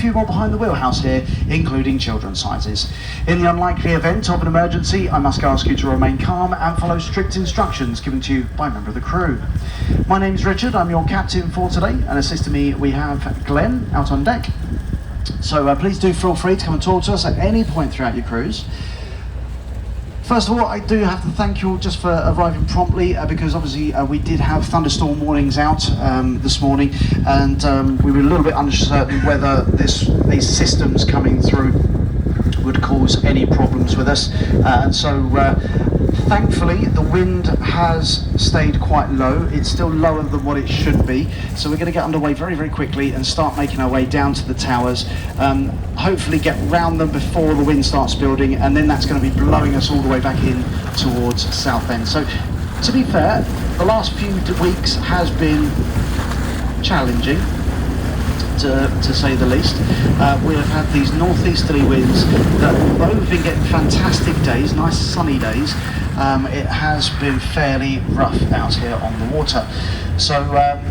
few more behind the wheelhouse here, including children's sizes. In the unlikely event of an emergency, I must ask you to remain calm and follow strict instructions given to you by a member of the crew. My name's Richard, I'm your captain for today, and assisting me we have Glenn out on deck. So please do feel free to come and talk to us at any point throughout your cruise. First of all, I do have to thank you all just for arriving promptly because obviously we did have thunderstorm warnings out this morning, and we were a little bit uncertain whether these systems coming through would cause any problems with us, and so thankfully the wind has stayed quite low. It's still lower than what it should be, so we're going to get underway very, very quickly and start making our way down to the towers, hopefully get round them before the wind starts building, and then that's going to be blowing us all the way back in towards Southend. So to be fair, the last few weeks has been challenging, to say the least. We have had these northeasterly winds that, although we've been getting fantastic days, nice sunny days, it has been fairly rough out here on the water. So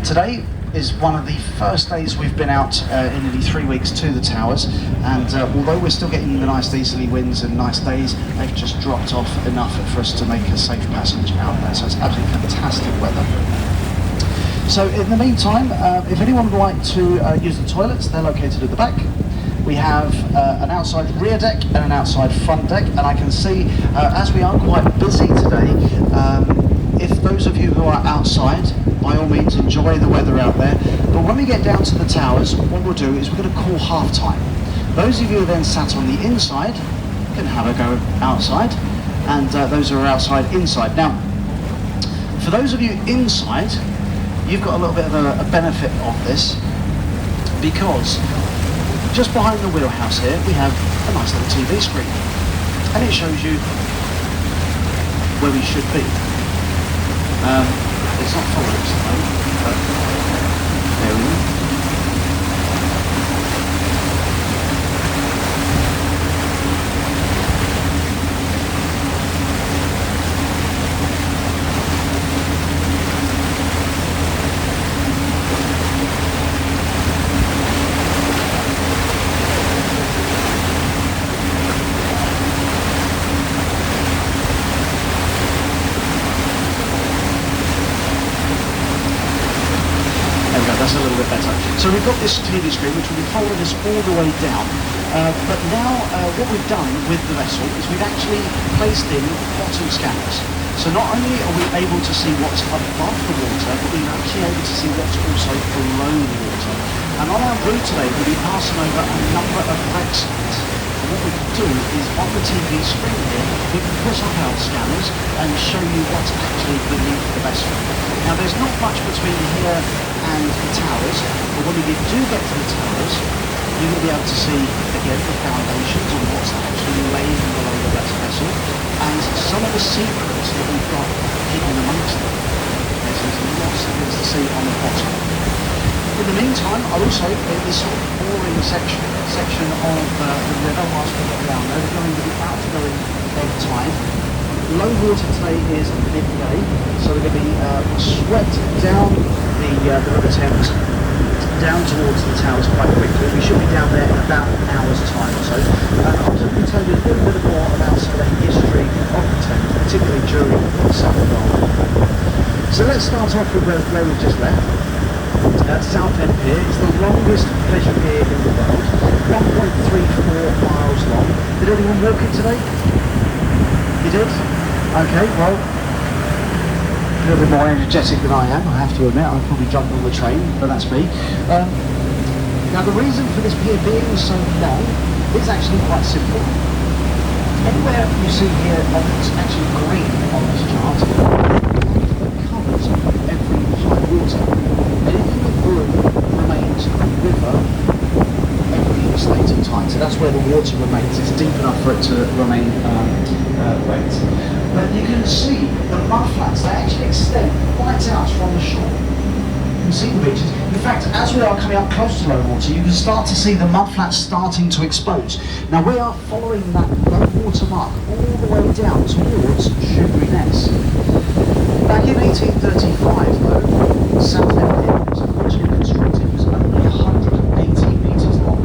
today is one of the first days we've been out in nearly 3 weeks to the towers, and although we're still getting the nice easterly winds and nice days, they've just dropped off enough for us to make a safe passage out there. So it's absolutely fantastic weather. So in the meantime, if anyone would like to use the toilets, they're located at the back. We have an outside rear deck and an outside front deck, and I can see, as we are quite busy today, if those of you who are outside, by all means enjoy the weather out there, but when we get down to the towers, what we'll do is we're going to call half time. Those of you who then sat on the inside can have a go outside, and those who are outside, inside. Now, for those of you inside, you've got a little bit of a benefit of this, because just behind the wheelhouse here we have a nice little TV screen, and it shows you where we should be. It's not following us at the moment, but there we go. That's a little bit better. So we've got this TV screen which will be following us all the way down. But now what we've done with the vessel is we've actually placed in bottom scanners. So not only are we able to see what's above the water, but we're actually able to see what's also below the water. And on our route today, we'll be passing over a number of wreck sites. And what we can do is, on the TV screen here, we can push up our scanners and show you what's actually beneath the vessel. Now there's not much between here and the towers, but when you do get to the towers, you're going to be able to see again the foundations of what's actually laying below the vessel, and some of the secrets that we've got hidden amongst them. There's lots of things to see on the bottom. In the meantime, I'll also, in this sort of boring section of the river, whilst we get down there, we're going to be outgoing over time. Low water today is midday, so we're going to be swept down the River Thames down towards the towers quite quickly. We should be down there in about an hour's time or so. I'll just tell you a little bit more about some of the history of the Thames, particularly during the Southern War. So let's start off with where we've just left. Southend Pier is the longest pleasure pier in the world, 1.34 miles long. Did anyone walk it today? You did? Okay, well, a little bit more energetic than I am, I have to admit. I'll probably jump on the train, but that's me. Now the reason for this pier being so long is actually quite simple. Anywhere you see here it's actually green on this chart, the colours of every high water. Anything with blue remains river every stated time, so that's where the water remains. It's deep enough for it to remain wet. But you can see the mudflats, they actually extend right out from the shore. You can see the beaches. In fact, as we are coming up close to low water, you can start to see the mudflats starting to expose. Now we are following that low water mark all the way down towards Shipwrecks. Back in 1835 though, Southend Pier was originally constructed, it was only 180 metres long.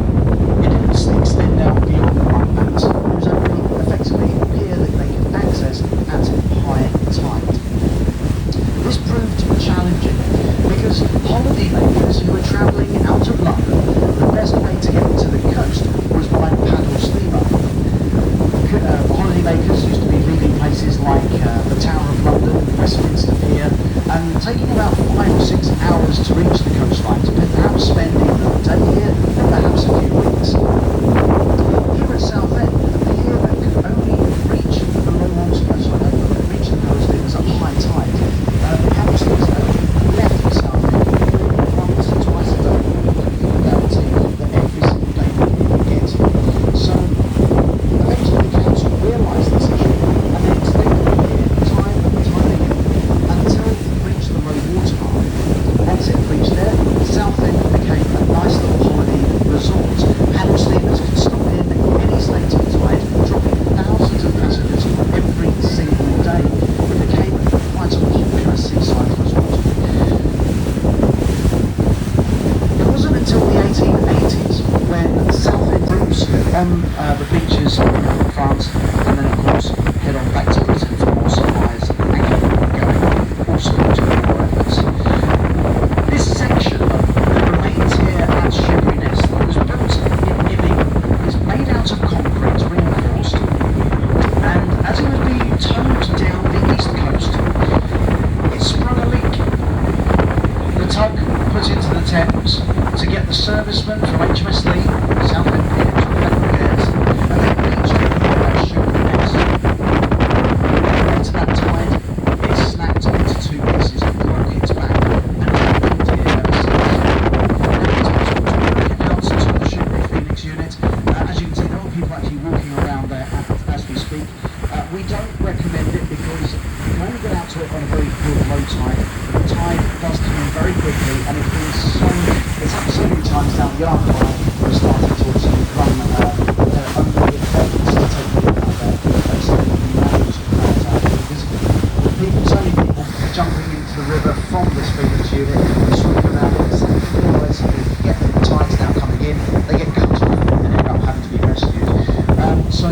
pictures from France, and then of course head on back to Britain for more supplies and keep going, all supporting the war efforts. This section that remains here at Shipwreck Nest was built in Imming, is made out of concrete reinforced, and as it was being towed down the east coast, it sprung a leak. The tug put into the Thames to get the servicemen from HMS Lee, Southend Pier, to effect repairs, and then reached the port at Shipwreck Nest. Into that tide, it snapped into two pieces and broke its back, and remained here ever since. Now it's possible to work it out to the Shipwreck Phoenix unit. As you can see, there are people actually walking around there as we speak. We don't recommend it because you can only get out to it on a very good low tide. The tide does come in very quickly, and it's happened so many times down the Ark line. We're starting to sort of run their own effects to take a look out there. So you can manage to come out because it's only people jumping into the river from this Phoenix unit, they swim around in the Southend Pier, so they get the tides now coming in, they get cut off and end up having to be rescued. So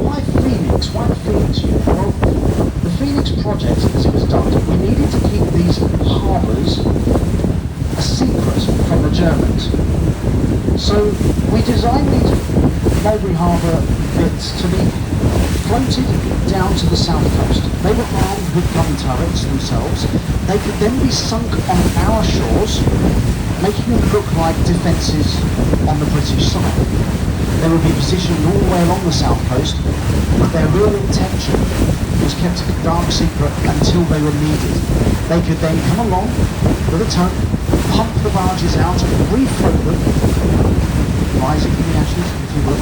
why Phoenix? Why the Phoenix unit? Well, the Phoenix project, as it was done, we needed to keep these harbours a secret from the Germans. So we designed these Mulberry Harbour bits to be floated down to the south coast. They were armed with gun turrets themselves. They could then be sunk on our shores, making them look like defences on the British side. They would be positioned all the way along the south coast, but their real intention was kept a dark secret until they were needed. They could then come along with a tug, pump the barges out, refloat them, rising in the ashes, if you will,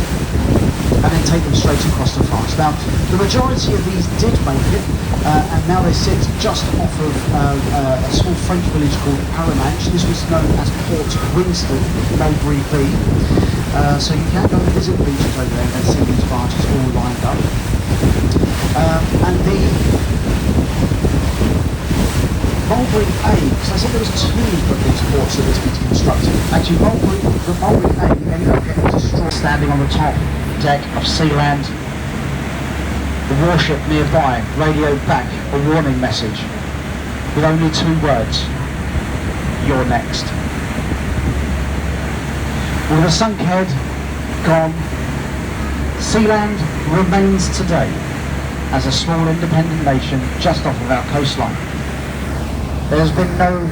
and then take them straight across to France. Now, the majority of these did make it, and now they sit just off of a small French village called Aramanche. This was known as Port Winston, Mulberry Bee. So you can go and visit the beaches over there and see these barges all lined up. And the Mulberry A, because I said there was two of these ports that was being constructed. Actually, the Mulberry A ended up getting destroyed standing on the top deck of Sealand. The warship nearby radioed back a warning message with only two words: "You're next." With a sunk head gone, Sealand remains today as a small independent nation just off of our coastline. There's been no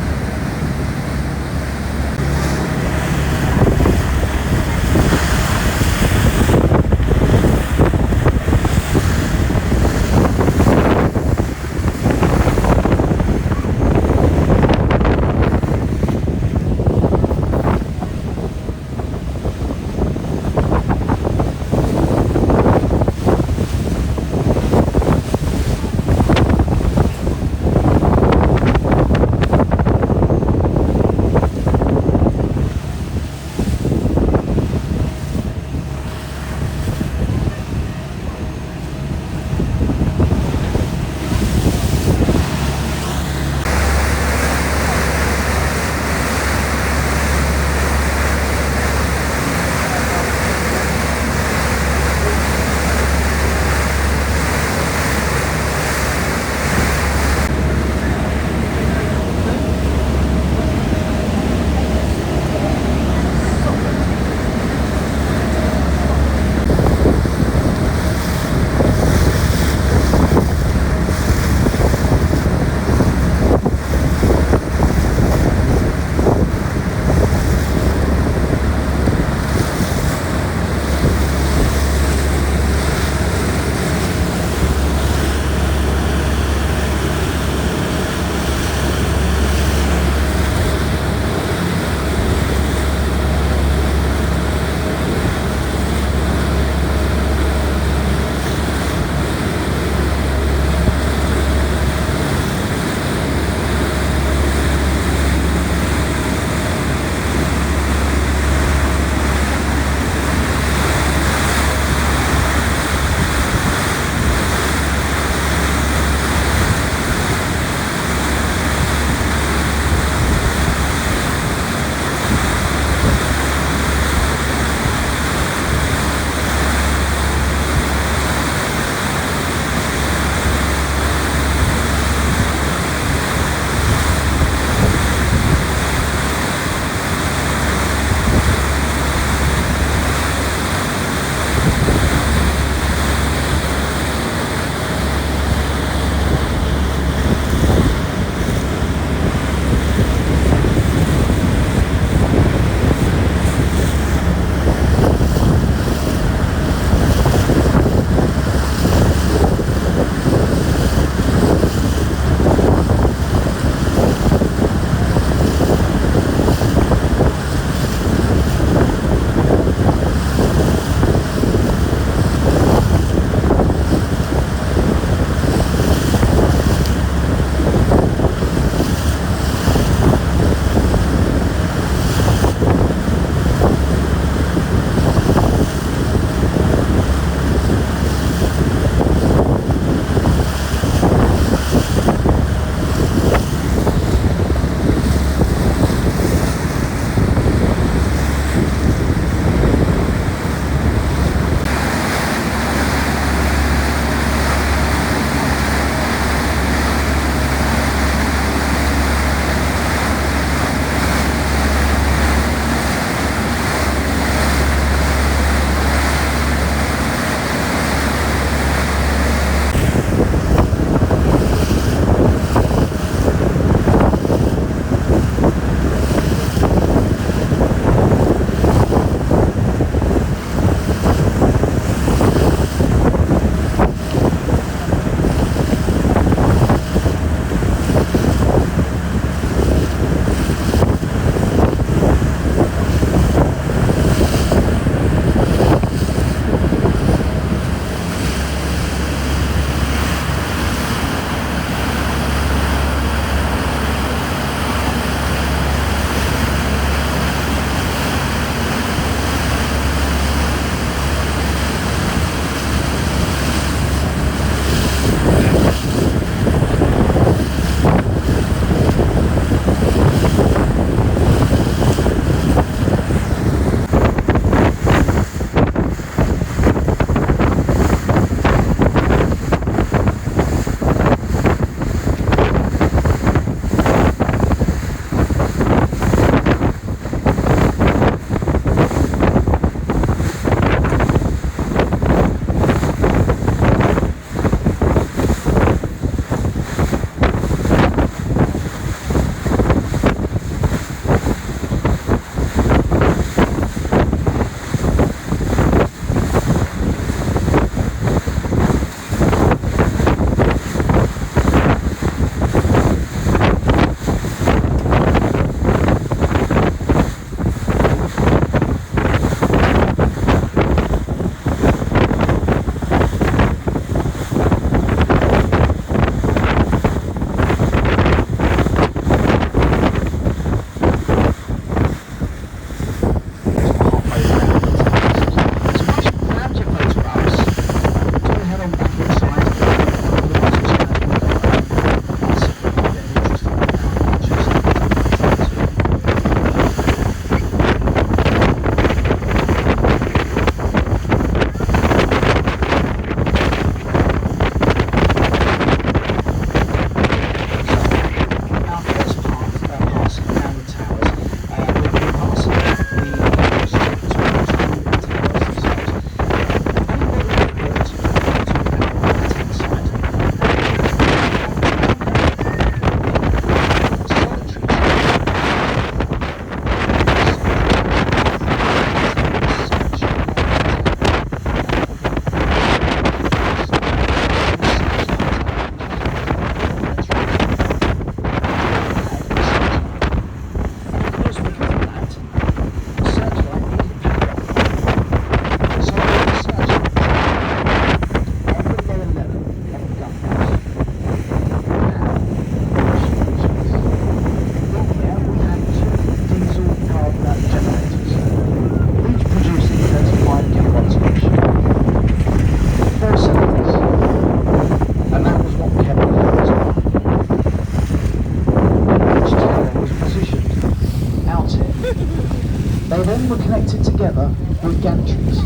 together with gantries,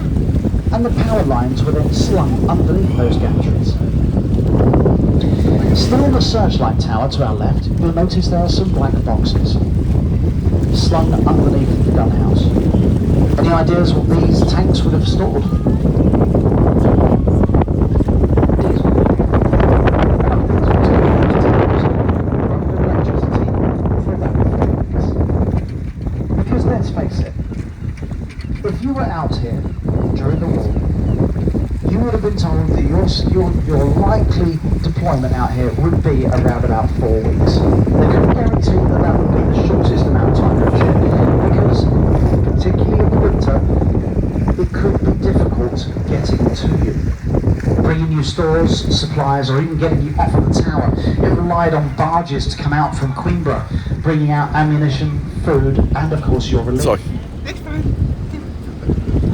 and the power lines were then slung underneath those gantries. Still on the searchlight tower to our left, you'll notice there are some black boxes slung underneath the gun house. Any ideas what these tanks would have stored? Because let's face it, if you were out here during the war, you would have been told that your likely deployment out here would be around about 4 weeks. They couldn't guarantee that that would be the shortest amount of time of year, because particularly in the winter, it could be difficult getting to you. Bringing you stores, supplies, or even getting you off of the tower. It relied on barges to come out from Queenborough, bringing out ammunition, food, and of course your relief. Sorry.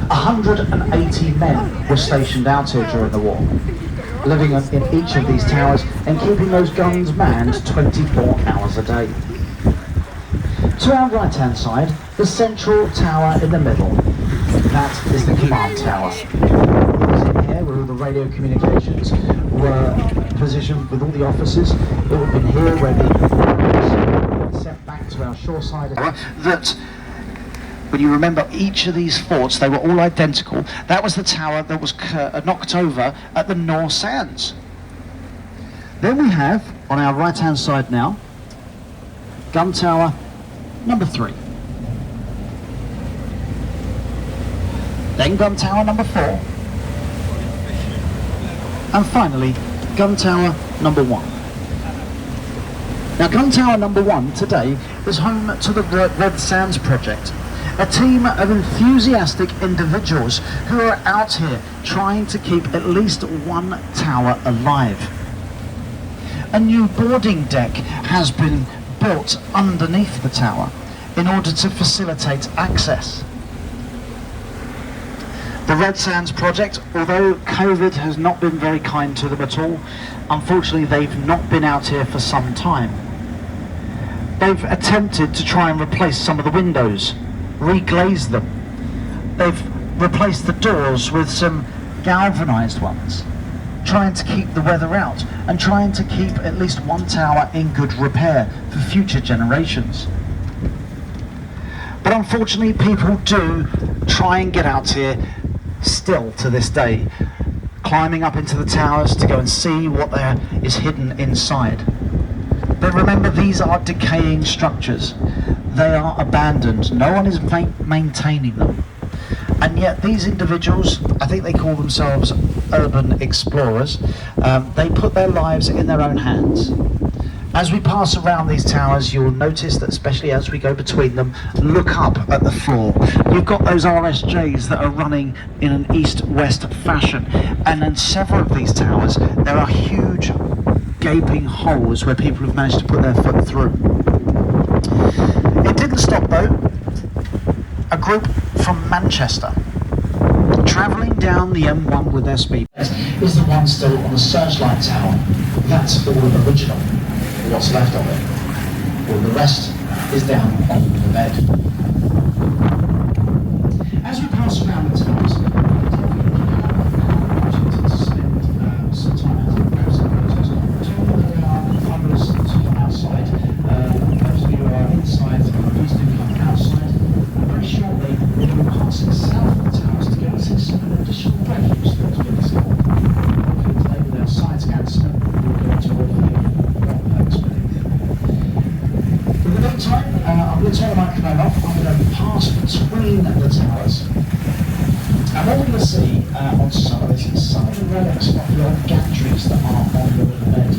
180 men were stationed out here during the war, living in each of these towers and keeping those guns manned 24 hours a day. To our right hand side, the central tower in the middle. That is the command tower. It was in here where all the radio communications were positioned with all the officers. It would have been here where the sent back to our shoreside. That when you remember each of these forts, they were all identical. That was the tower that was knocked over at the North Sands. Then we have, on our right hand side now, gun tower number 3. Then gun tower number 4. And finally, gun tower number 1. Now gun tower number 1 today is home to the Redsands project. A team of enthusiastic individuals who are out here trying to keep at least one tower alive. A new boarding deck has been built underneath the tower in order to facilitate access. The Redsands project, although COVID has not been very kind to them at all, unfortunately they've not been out here for some time. They've attempted to try and replace some of the windows, reglaze them. They've replaced the doors with some galvanised ones, trying to keep the weather out and trying to keep at least one tower in good repair for future generations. But unfortunately people do try and get out here still to this day, climbing up into the towers to go and see what there is hidden inside. But remember, these are decaying structures. They are abandoned. No one is maintaining them. And yet these individuals, I think they call themselves urban explorers, they put their lives in their own hands. As we pass around these towers, you'll notice that, especially as we go between them, look up at the floor. You've got those RSJs that are running in an east-west fashion. And in several of these towers, there are huge gaping holes where people have managed to put their foot through. It didn't stop though. A group from Manchester, travelling down the M1 with their speed, is the one still on the searchlight tower. That's all original, what's left of it. All the rest is down on the bed. As we pass around the towers, some time out of there are others to outside. Those of you who are inside, please do come outside. Very shortly, we're going to be passing south of the towers to go and see some additional refuge that has been discovered. Hopefully today with our side scans, we'll go into all of what perks with it. In the meantime, I'm going to turn the microphone off. I'm going to pass between the towers. And what we're going to see on some of this is some of the relics of the old gantries that are on the riverbed.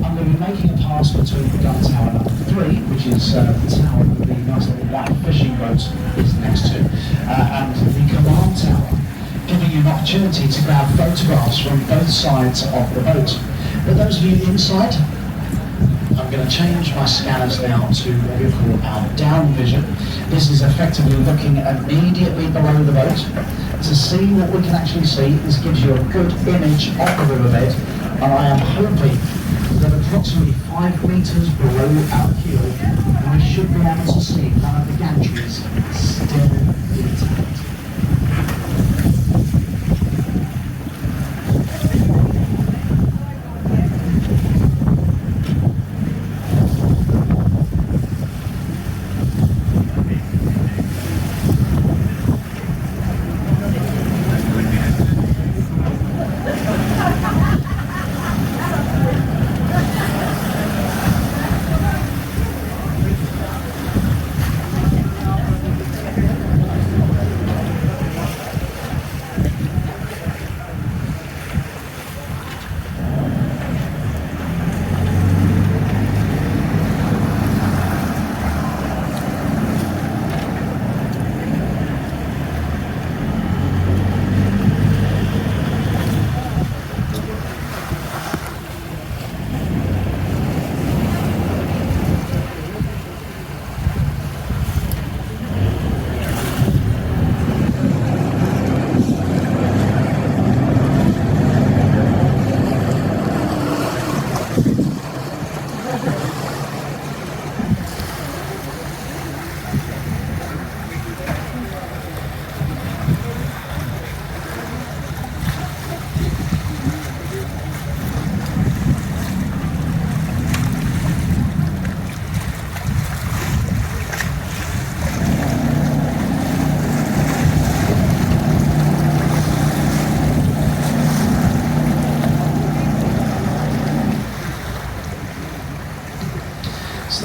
I'm going to be making a pass between gun tower number 3, which is the tower that the nice little white fishing boat is next to, and the command tower, giving you an opportunity to grab photographs from both sides of the boat. For those of you inside, I'm going to change my scanners now to what we call our down vision. This is effectively looking immediately below the boat to see what we can actually see. This gives you a good image of the riverbed, and I am hoping that approximately 5 metres below our keel, we should be able to see one of the gantries still intact.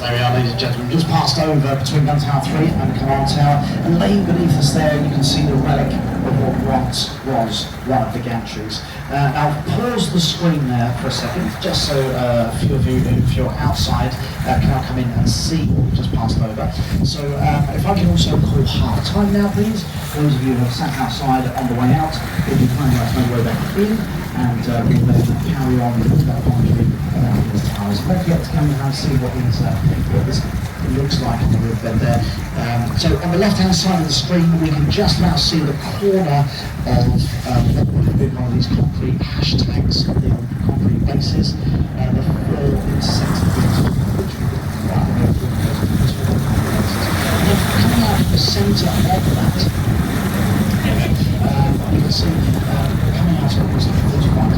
There we are, ladies and gentlemen. Just passed over between Gun Tower 3 and the Command Tower, and laying beneath us there, you can see the relic of what once was one of the gantries. I'll pause the screen there for a second, just so a few of you, if you're outside, can now come in and see what we just passed over. So if I can also call half time now, please. Those of you who have sat outside on the way out, will be planning out my way back in, and we'll then carry on with that pondering around these towers. Don't forget to come in and see what this looks like on the roof bed there. So on the left hand side of the screen, we can just now see the corner of what would have been one of these concrete hashtags, the concrete bases, the four intersecting bits, which we coming out of the centre of that, you can see coming out of was the 41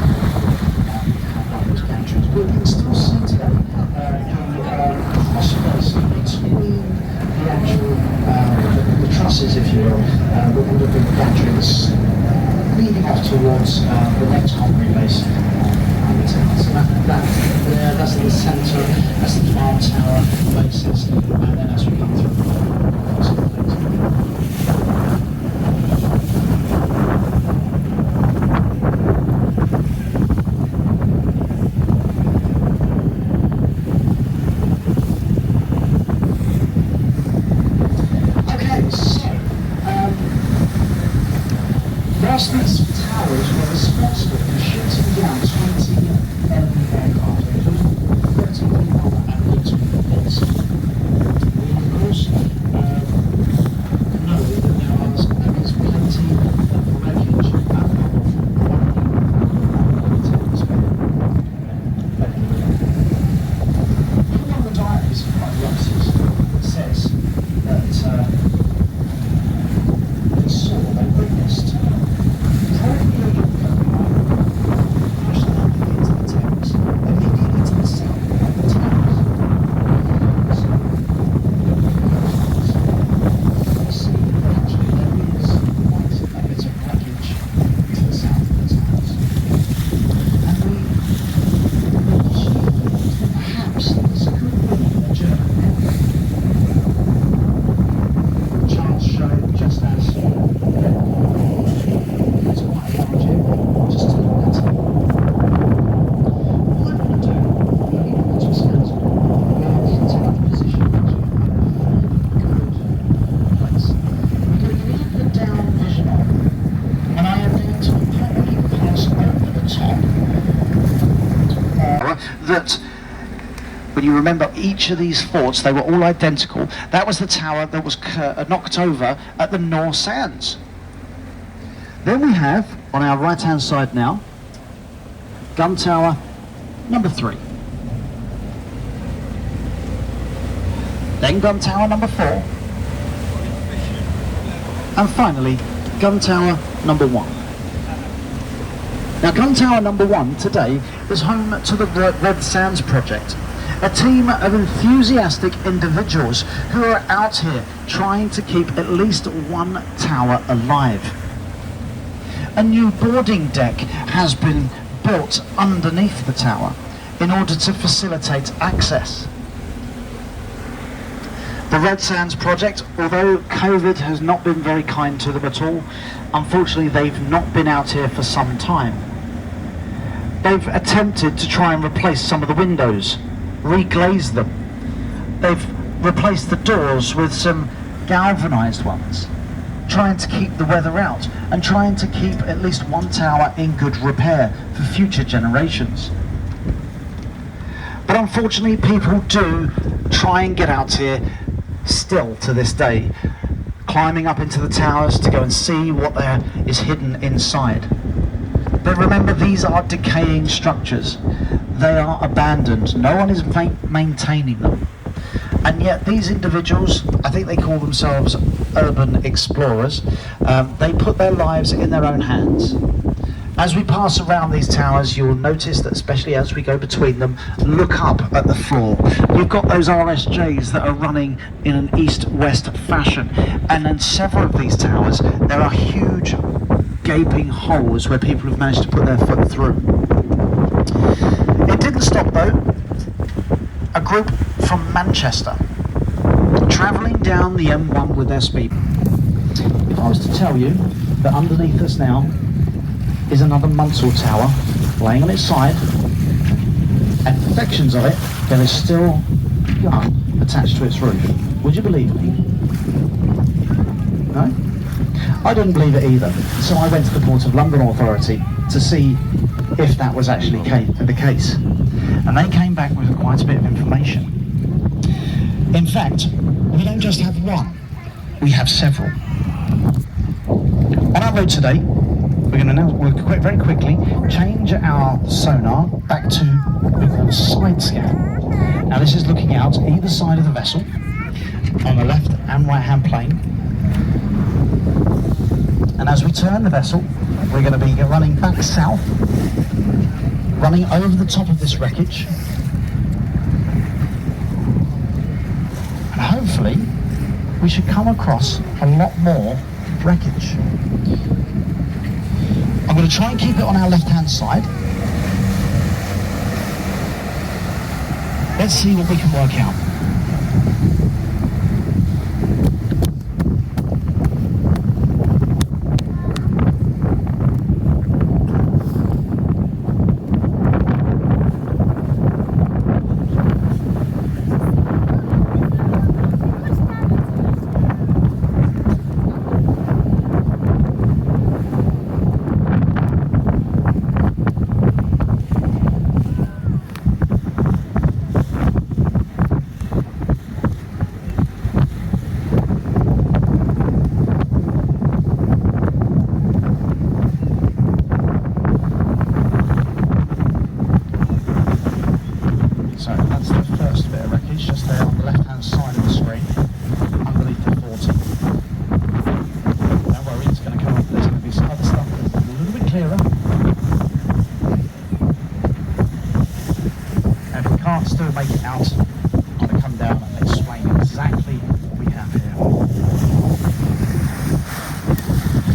those gantries. But you can still see today the crossbars between the actual the trusses, if you will, that would have been the gantries leading off towards the next concrete base. So that's in the centre, that's the Command Tower bases, and then as we come through. Redsands Towers were responsible for shooting down 20 enemy aircraft, including 13 other and little boats. We, of course, know that there is plenty of wreckage in one of the diaries of one of the officers, it says that they witnessed that when you remember each of these forts, they were all identical. That was the tower that was knocked over at the North Sands. Then we have, on our right hand side now, gun tower number 3. Then gun tower number 4. And finally, gun tower number 1. Now, gun tower number 1 today is home to the Redsands project, a team of enthusiastic individuals who are out here trying to keep at least one tower alive. A new boarding deck has been built underneath the tower in order to facilitate access. The Redsands project, although COVID has not been very kind to them at all, unfortunately they've not been out here for some time. They've attempted to try and replace some of the windows, reglaze them. They've replaced the doors with some galvanised ones, trying to keep the weather out and trying to keep at least one tower in good repair for future generations. But unfortunately people do try and get out here still to this day, climbing up into the towers to go and see what there is hidden inside. But remember, these are decaying structures. They are abandoned. No one is maintaining them. And yet these individuals, I think they call themselves urban explorers, they put their lives in their own hands. As we pass around these towers, you'll notice that, especially as we go between them, look up at the floor. You've got those RSJs that are running in an east-west fashion. And in several of these towers, there are huge gaping holes where people have managed to put their foot through. It didn't stop though. A group from Manchester, travelling down the M1 with their speed. If I was to tell you that underneath us now is another Maunsell Tower laying on its side, and sections of it there is still gun attached to its roof, would you believe me? No? I didn't believe it either, so I went to the Port of London Authority to see if that was actually the case, and they came back with quite a bit of information. In fact, we don't just have one, we have several. On our road today, we're going to now very quickly change our sonar back to what we call side scan. Now this is looking out either side of the vessel on the left and right hand plane, and as we turn the vessel we're going to be running back south, running over the top of this wreckage, and hopefully we should come across a lot more wreckage. I'm going to try and keep it on our left hand side. Let's see what we can work out. Still make it out, I'm going to come down and explain exactly what we have here.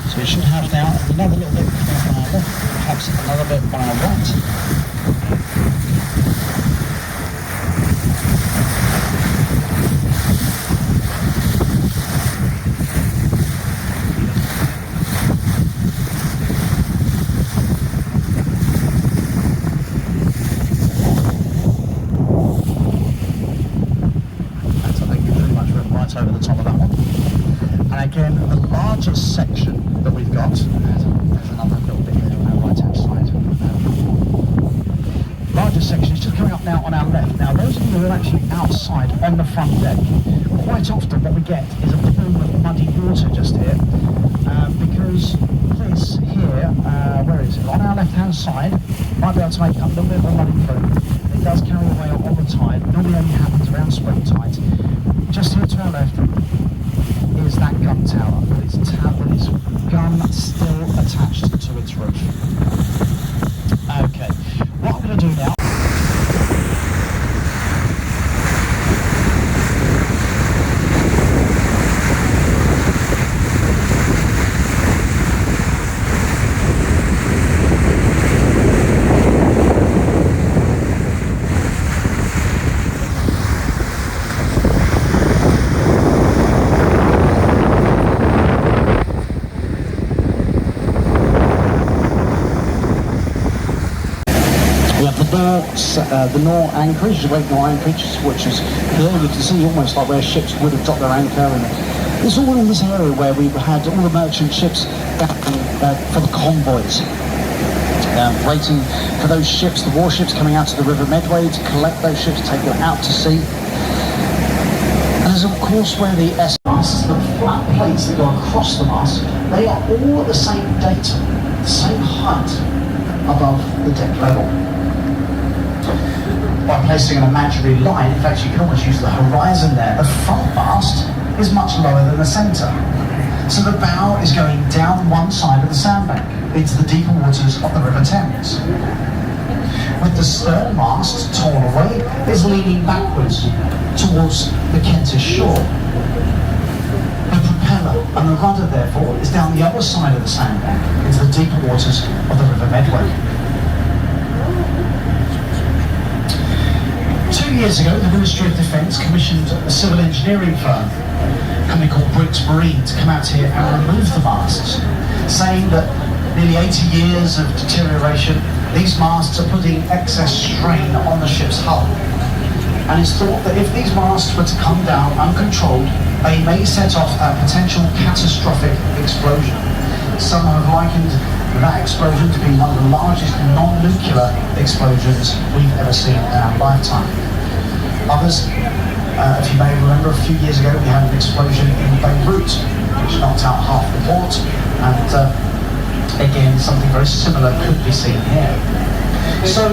So we should have now another little bit on our left, perhaps another bit on our right. Over the top of that one, and again the largest section that we've got, there's another little bit here on our right hand side. Largest section is just coming up now on our left. Now those of you who are actually outside on the front deck, quite often what we get is a plume of muddy water just here, because this here, where is it, on our left hand side, might be able to make up a little bit of a muddy plume. It does carry away on the tide, normally only happens around spring tide. Just here to our left is that gun tower, with its gun still attached to its roof. Okay, what I'm going to do now... The Nor anchorage, the Great Nor anchorage, which is here. You can see almost like where ships would have dropped their anchor, and it's all in this area where we had all the merchant ships for the convoys, waiting for those ships, the warships coming out to the River Medway to collect those ships, take them out to sea. And there's of course where the SS masts, the flat plates that go across the mast, they are all at the same datum, the same height above the deck level. By placing an imaginary line, in fact you can almost use the horizon there, the front mast is much lower than the centre. So the bow is going down one side of the sandbank into the deeper waters of the River Thames. With the stern mast torn away, is leaning backwards towards the Kentish shore. The propeller and the rudder therefore is down the other side of the sandbank into the deeper waters of the River Medway. 2 years ago, the Ministry of Defence commissioned a civil engineering firm, a company called Briggs Marine, to come out here and remove the masts, saying that nearly 80 years of deterioration, these masts are putting excess strain on the ship's hull. And it's thought that if these masts were to come down uncontrolled, they may set off a potential catastrophic explosion. Some have likened that explosion to be one of the largest non-nuclear explosions we've ever seen in our lifetime. Others, if you may remember, a few years ago we had an explosion in Beirut, which knocked out half the port, and again something very similar could be seen here. So,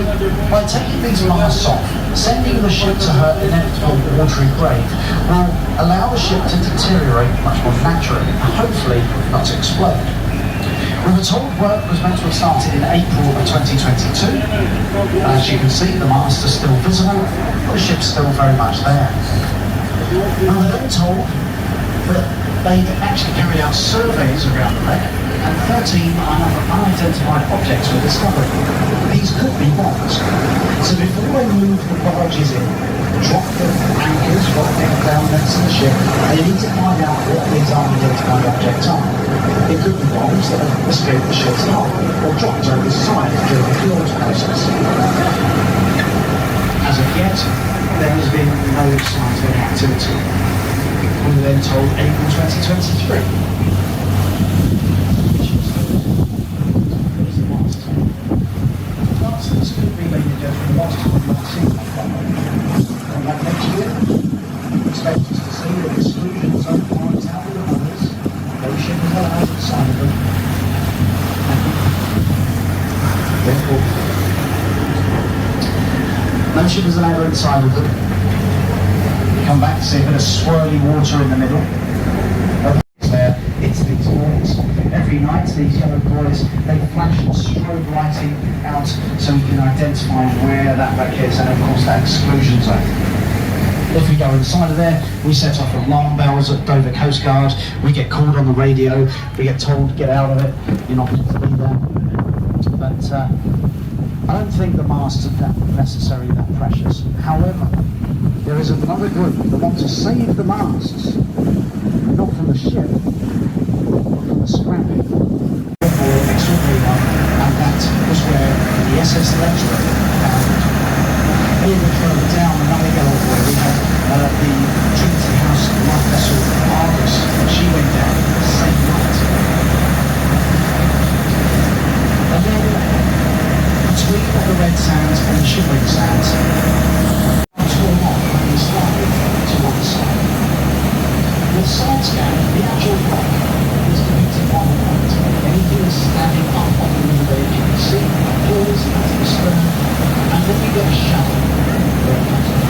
by taking these masts off, sending the ship to her inevitable watery grave will allow the ship to deteriorate much more naturally, and hopefully not to explode. We were told work was meant to have started in April of 2022. As you can see, the masts are still visible, but the ship's still very much there. We were then told that they'd actually carried out surveys around the wreck, and 13 unidentified objects were discovered. These could be bombs. So before they move the barges in, drop the anchors right down next to the ship, they need to find out what these unidentified objects are. It could be bombs that have escaped the ship's hull, or dropped over the side during the fuels process. As of yet, there has been no scientific activity. We were then told April 2023. This could be, ladies and gentlemen, the last time we've seen that one. Come back next year, expect us to see the exclusion zone points out of the waters, no ship is allowed inside of them. Therefore, no ship is allowed inside of them. Come back to see a bit of swirly water in the middle. There, it's these buoys. Every night these yellow buoys, they flash strobe lighting out so we can identify where that wreck is, and of course that exclusion zone. If we go inside of there, we set off alarm bells at Dover Coast Guard, we get called on the radio, we get told get out of it, you're not meant to be there. But I don't think the masts are necessarily that precious. However, there is another group that want to save the masts, not from the ship, but from the scrapping. And that was where the SS Richard found. Here we further down another yellow buoy, we had the Trinity House light vessel Argus. She went down the same night. And then between the Redsands and the shipwreck sands, torn off and slided to one side. The side scan, the actual rock, is depicted on the right. Anything is standing up on the river that you can see, falls into the stern, and then you get a shadow where it comes up.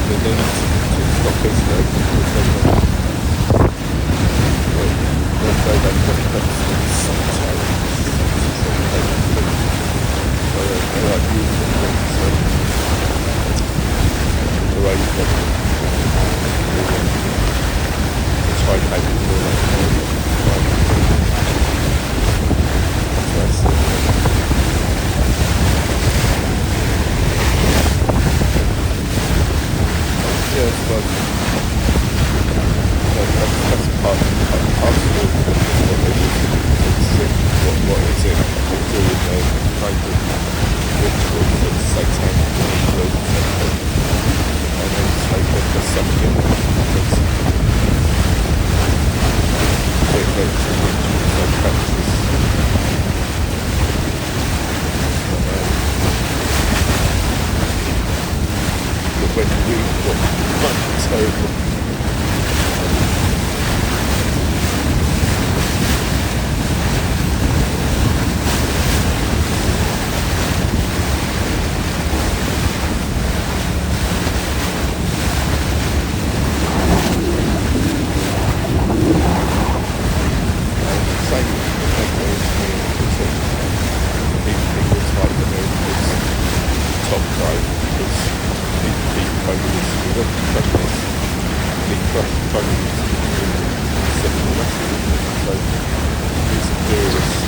So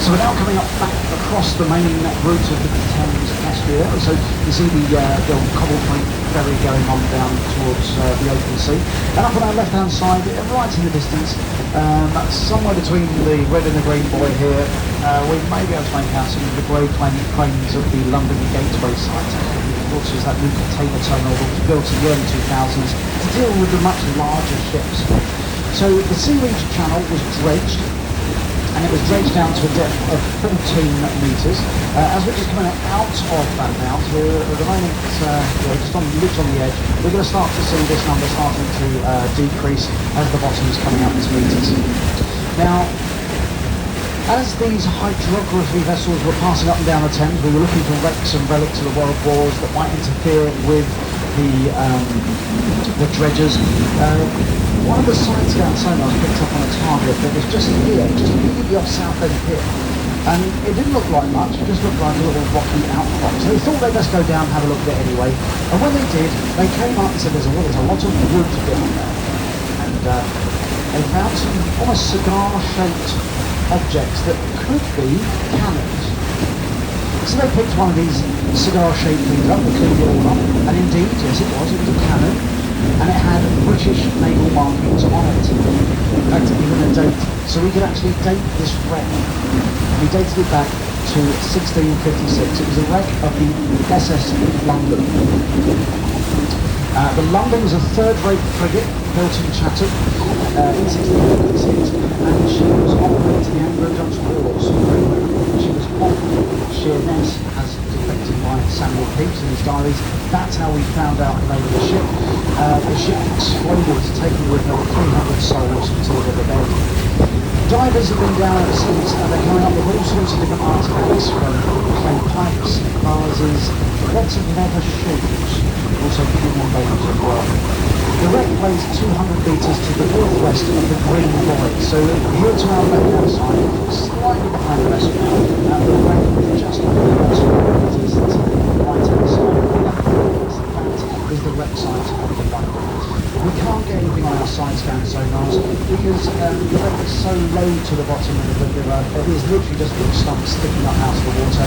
we're now coming up back across the main route of the Thames Estuary. So you see the old cobble point ferry going on down towards the open sea. And up on our left-hand side, right in the distance, somewhere between the red and the green buoy here, we may be able to make out some of the grey cranes of the London Gateway site. Of course, is that new container terminal that was built in the early 2000s to deal with the much larger ships. So the seaweed channel was dredged, and it was dredged down to a depth of 14 metres. As we're just coming out of that now, we're at the moment just on the edge. We're going to start to see this number starting to decrease as the bottom is coming up to metres. Now, as these hydrography vessels were passing up and down the Thames, we were looking for wrecks and relics of the world wars that might interfere with the dredgers. One of the side-scan sonars picked up on a target that was just here, just immediately off Southend Pier. And it didn't look like much, it just looked like a little rocky outcrop. So they thought they'd best go down and have a look at it anyway. And when they did, they came up and said there's a lot of wood down there. And they found some almost cigar-shaped objects that could be cannons. So they picked one of these cigar-shaped things up, they cleaned it all up, and indeed, yes it was a cannon. And it had British naval markings on it. In fact, even a date. So we could actually date this wreck. We dated it back to 1656. It was a wreck of the SS London. The London was a third-rate frigate built in Chatham in 1656, and she was operating the Anglo-Dutch Wars. She was off Sheerness, as depicted by Samuel Pepys in his diaries. That's how we found out the name of the ship. The ship exploded, taking with her 300 souls to the riverbed. Divers have been down ever since, and they're coming up with all sorts of different artifacts, from clay pipes, vases, lots of leather shoes, also human bones as well. The wreck lays 200 metres to the northwest of the Green Buoy, so here to our left-hand side, slightly behind the vessel now, the wreck is just under 200 metres to the right-hand side. That is the wreck site of the London. We can't get anything on our side-scan sonars because the wreck is so low to the bottom of the river. It is literally just little stumps sticking up out of the water.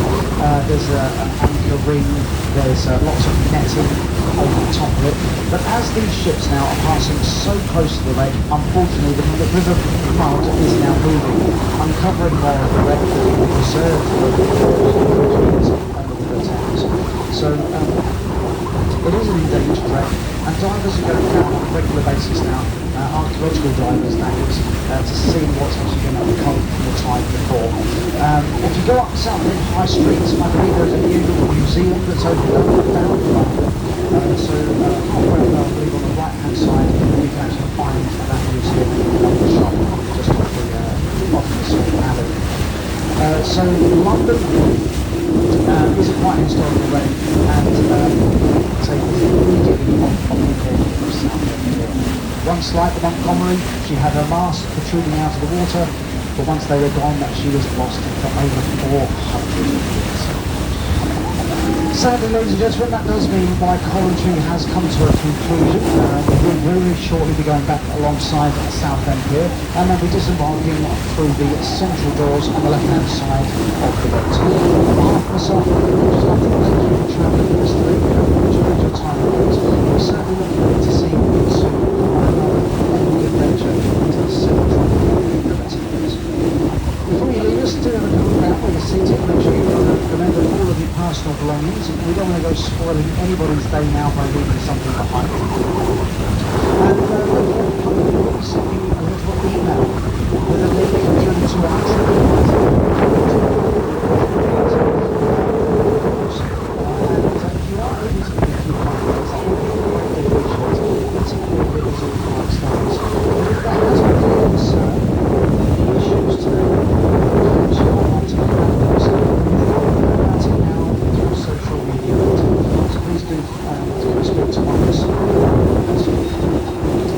There's an anchor ring, there's lots of netting over the top of it. But as these ships now are passing so close to the wreck, unfortunately the river mud is now moving, uncovering more of the wreck that will be preserved for the bridges on the River Thames. So it is an endangered wreck, and divers are going down on a regular basis now, archaeological divers that is, to see what's actually been uncovered from the tide before. If you go up Southend High Street, I believe there's a new museum that's opened up down in London. So halfway up, I believe on the right-hand side, you can actually find that museum on the shop, just off the sort of alley. So London is a quite historical wreck, and say immediately on the once like the Montgomery. She had her mast protruding out of the water, but once they were gone, she was lost for over 400 years. Sadly, ladies and gentlemen, that does mean my commentary has come to a conclusion. We'll very shortly be going back alongside Southend Pier, and then be disembarking through the central doors on the left-hand side of the boat. On behalf of myself, I'd just like to thank you for travelling with us today. Enjoyed your time on board. We certainly look forward to seeing you soon on another epic adventure into the central Redsands. Before you leave us, do have a look around where you're seated. Make sure you remember all of your personal belongings. We don't want to go spoiling anybody's day now by leaving something behind. And we'll be sending you a little email with a link through to our trip.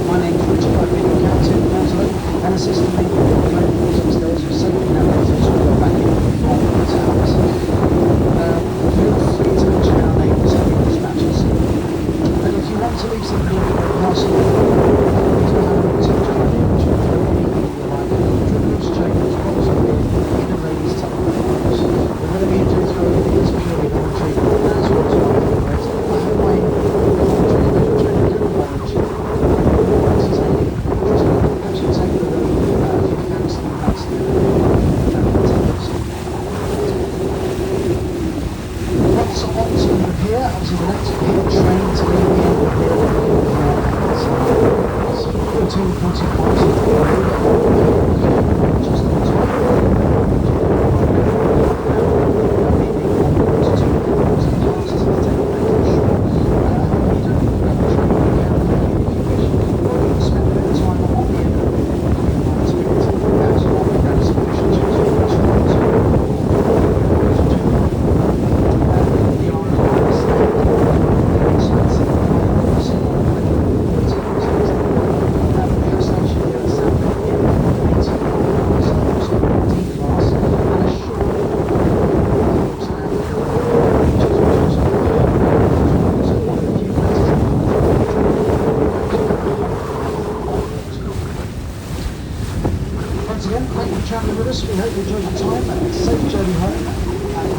My name's Richard, I've been your captain, and assisting me with the locals upstairs who safely navigated us all back in from the towers. Feel free to mention our names in your dispatches. And if you want to leave something personal, please do have a research credit which will throw anything you like. Tributes, changes, bottles of beer, even ladies' telephones. Whatever you do throw it is purely voluntary, as well as not the rest. I hope I obviously the next big train to go in at 14:45 just on top. Once again, thank you for travelling with us. We hope you enjoyed your time and a safe journey home. And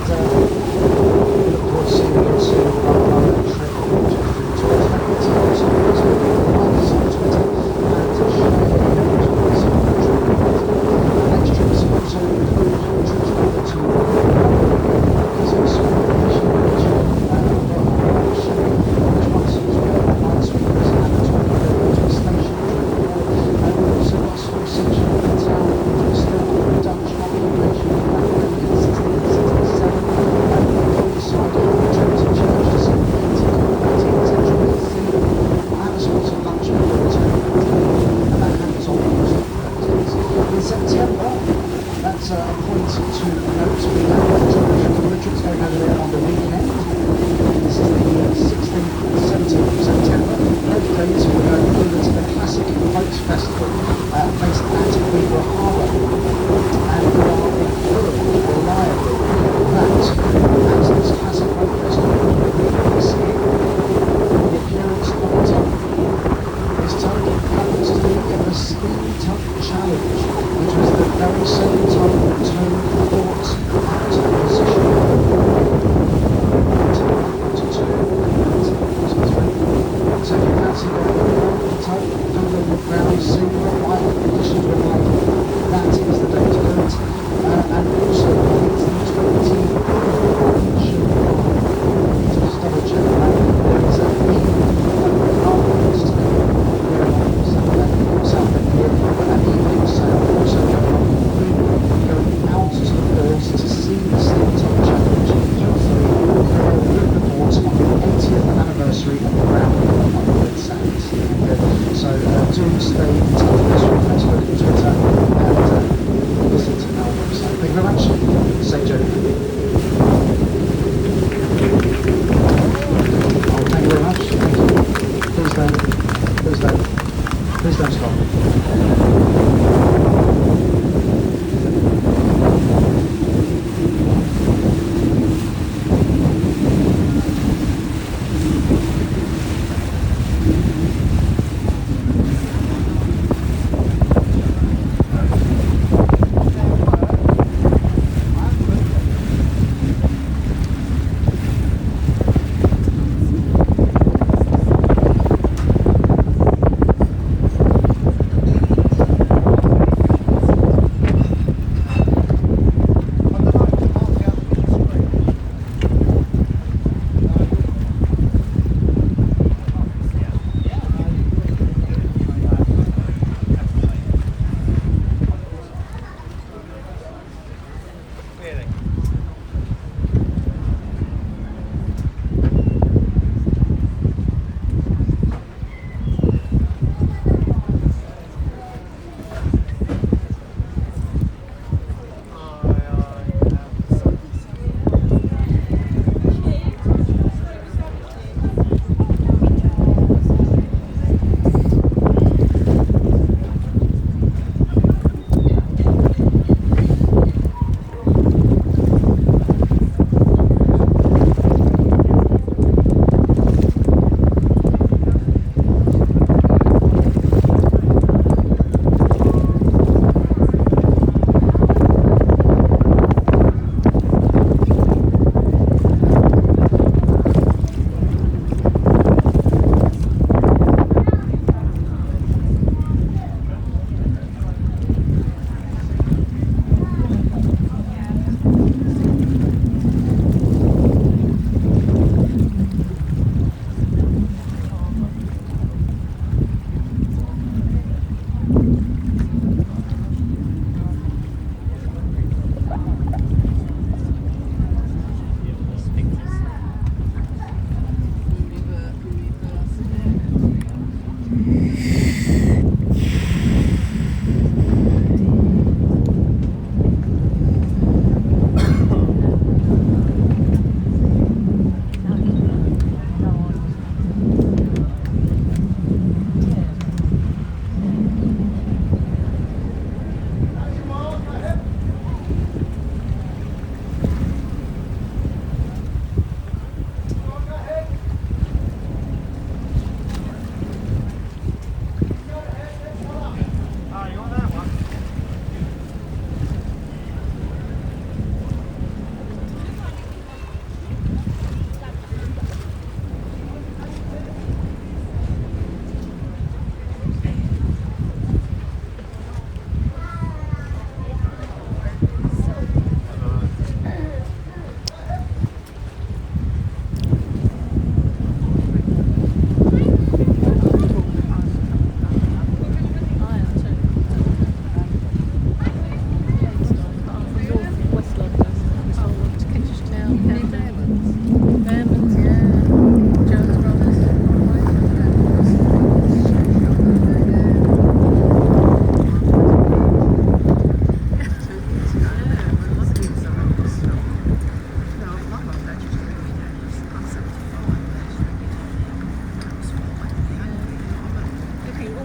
we look forward to seeing you again soon on another trip to next trip is also that's a point to note. We have the Richards going over there on the weekend. This is the 16th and 17th of September. Both days we're going over to the Classic Boat Festival based at Weaver Harbour. And we are informed reliably that as this Classic Boat Festival is here, the appearance of a tug. This tug happens to be the Steam Tug Challenge, which was the very same tug that turned Forts out of position. So if you fancy going around the tug, come and look round, see what the conditions were like. That is the day to do it. And also, it's the most TV to just double check that. There is a Southend Pier, and evening sail also going out to the ports to see the Steam Tug Challenge. Hopefully, with the ports on the 80th anniversary of the grounding on the Redsands. So do stay in touch with us on Facebook and Twitter,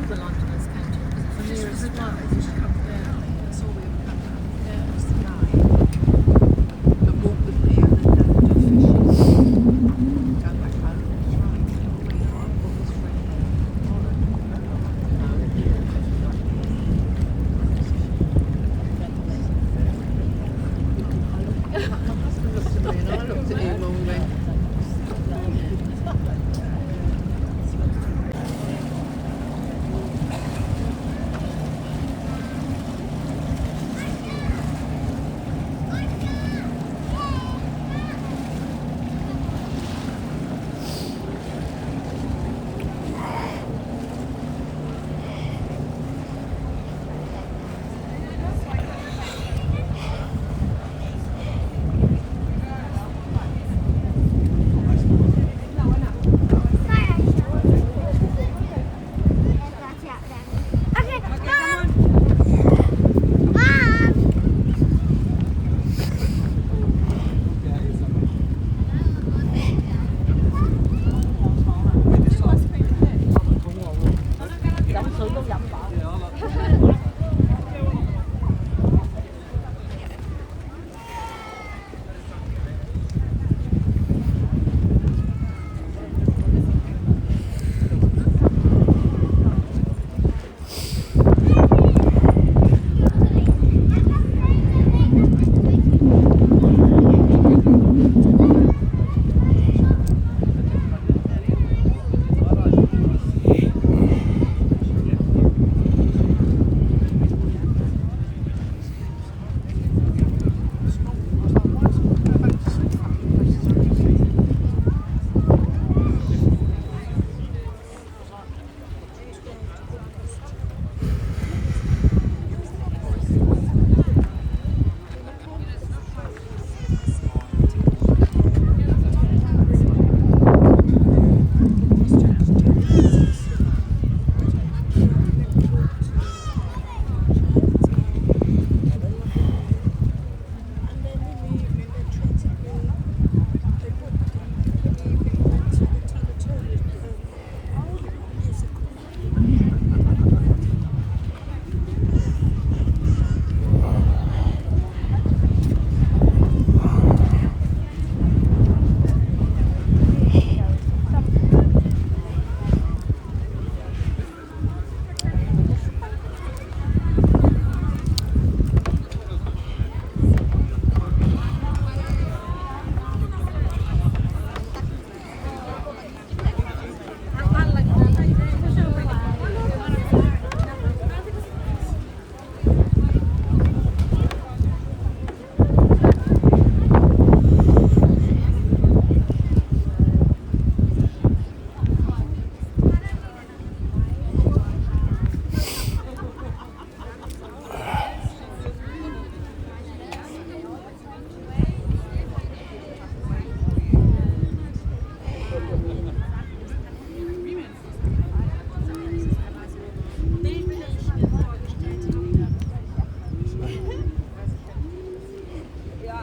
the Londoners came to it because it's the nearest one. It's just come down. That's all we ever come down. Yeah, it's the night. And walk with me and then go and do fishing. Go back home. That's right. What was friend there? My husband looked at me and I looked at him and we went,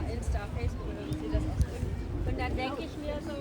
Insta, Facebook oder wie sie das ausdrücken. Und dann denke ich mir so,